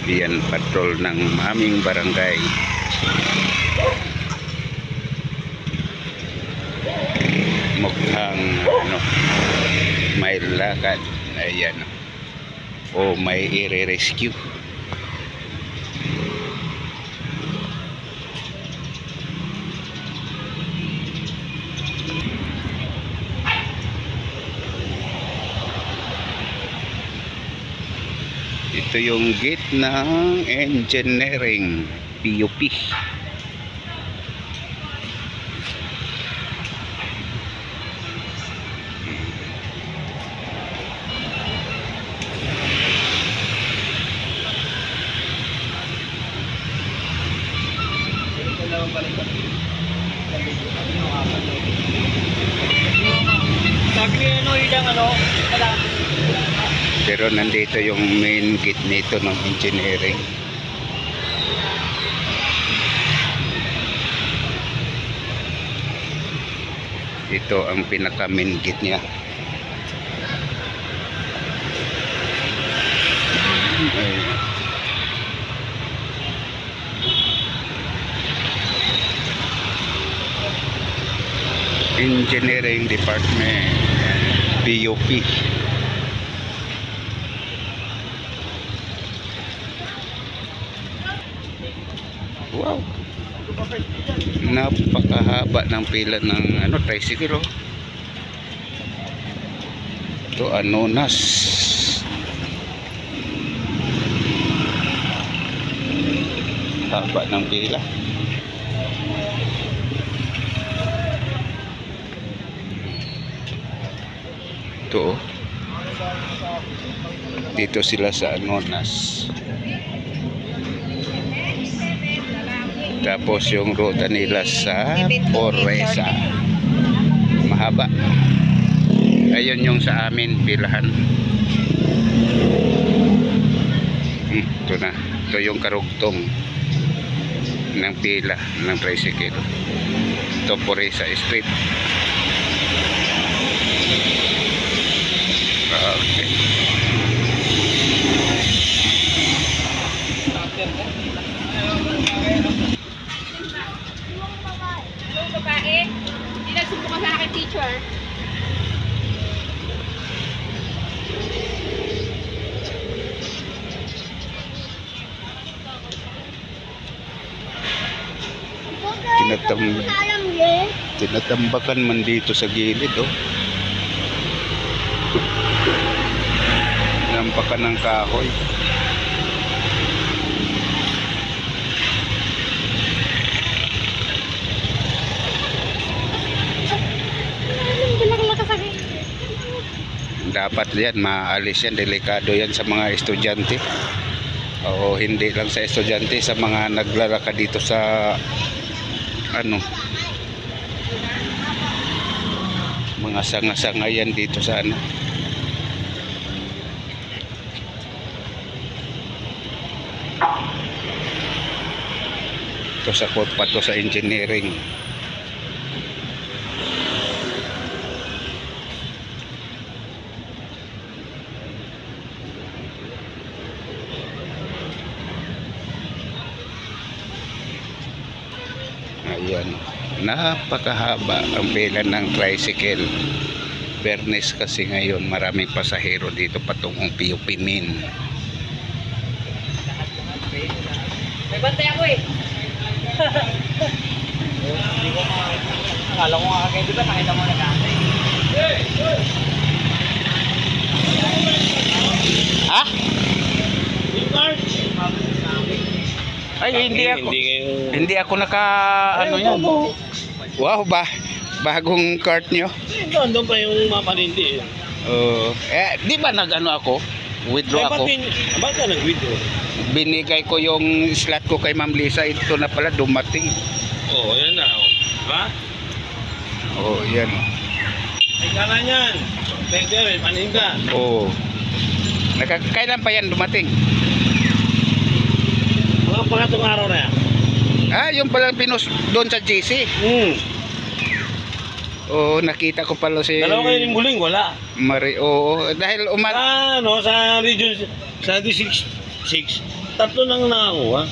Yan, patrol ng aming barangay. Mukhang may lakad. Ayan. O may i-rescue. Ito yung gate ng engineering PUP. Pero nandito yung main gate nito ng engineering. Ito ang pinaka main gate niya. Engineering Department, PUP. Wow, napakahaba ng pila ng tricycle. Ito Anonas. Haba ng pila. Ito, dito sila sa Anonas. Tapos yung ruta nila sa Porresa, mahaba. Ayun yung sa amin pilahan. Ito na, ito yung karugtong ng pila ng tricycle. Ito Porresa Street. Okay. Hindi nagsubukan sa akin, teacher. Tinatambakan man dito sa gilid, nampakan ng kahoy. Dapat yan, maalis yan, delikado yan sa mga estudyante. O hindi lang sa estudyante, sa mga naglalakad dito sa mga sanga-sanga yan dito sa ito sa pato sa engineering. Ayan, napakahaba ang pila ng tricycle. Bernes kasi ngayon, maraming pasahero dito patungong PUP Main. May bantay ako eh. Hindi ko akala ko nga kayo, di ba nakita mo nag-aantay? Ha? Ay, hindi ako naka yan. Wow, bagong cart nyo. Doon pa yung mapanindi. Di ba ako? Withdraw ako. Ba't ka nag-withdraw? Binigay ko yung slot ko kay Ma'am Lisa. Ito na pala dumating. Oo, yan na. Diba? Oo, yan. Ay, kala niyan. Pwede, may paninda. Oo. Kailan pa yan dumating? Mga pangatong araw na yan. Yung palang pinos doon sa GC. Oo, nakita ko pala si Dalawa kayo yung muling, wala. Oo, dahil sa region, sa district 6, 3 lang nakakuha.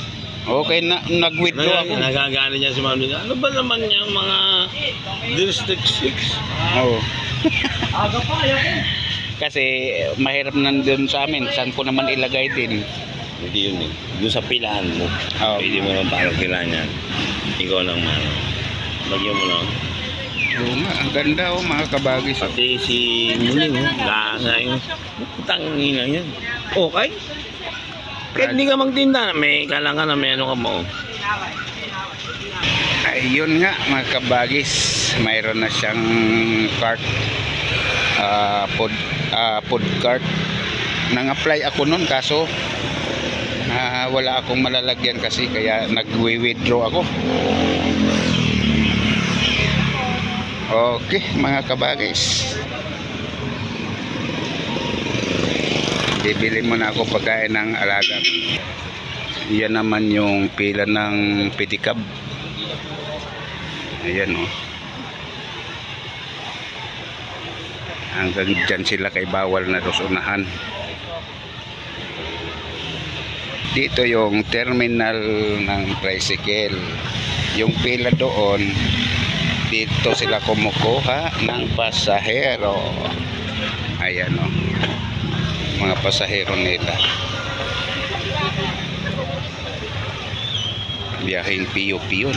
Okay, nag-withdraw ako. Nagagalit niya si Ma'am Lina. Ano ba naman yung mga District 6? Oo. Aga pa, ayaw ko. Kasi mahirap nandun sa amin. Saan ko naman ilagay din? Hindi yun eh. Doon sa pilahan mo. Oo. Pwede mo lang parang pilahan yan. Ikaw lang mano. Bagyan mo lang. Oo nga, ang ganda oh mga kabagis. Pati si Muling, lasa yun. Tangina yan. Okay? Kahit hindi ka magtinda, may kailangan na may ano ka mo. Ayun nga mga kabagis, mayroon na siyang cart, food cart. Nang-apply ako nun kaso wala akong malalagyan kasi kaya nag-withdraw ako. Okay mga kabagis, bibili muna ako pagkain ng alaga. Yan naman yung pila ng pedicab. Ayan o. Hanggang dyan sila kay bawal na dos unahan. Dito yung terminal ng tricycle. Yung pila doon, dito sila kumukuha ng pasahero. Ayan o. Mga pasahero nila. Biyaheng PUP yun.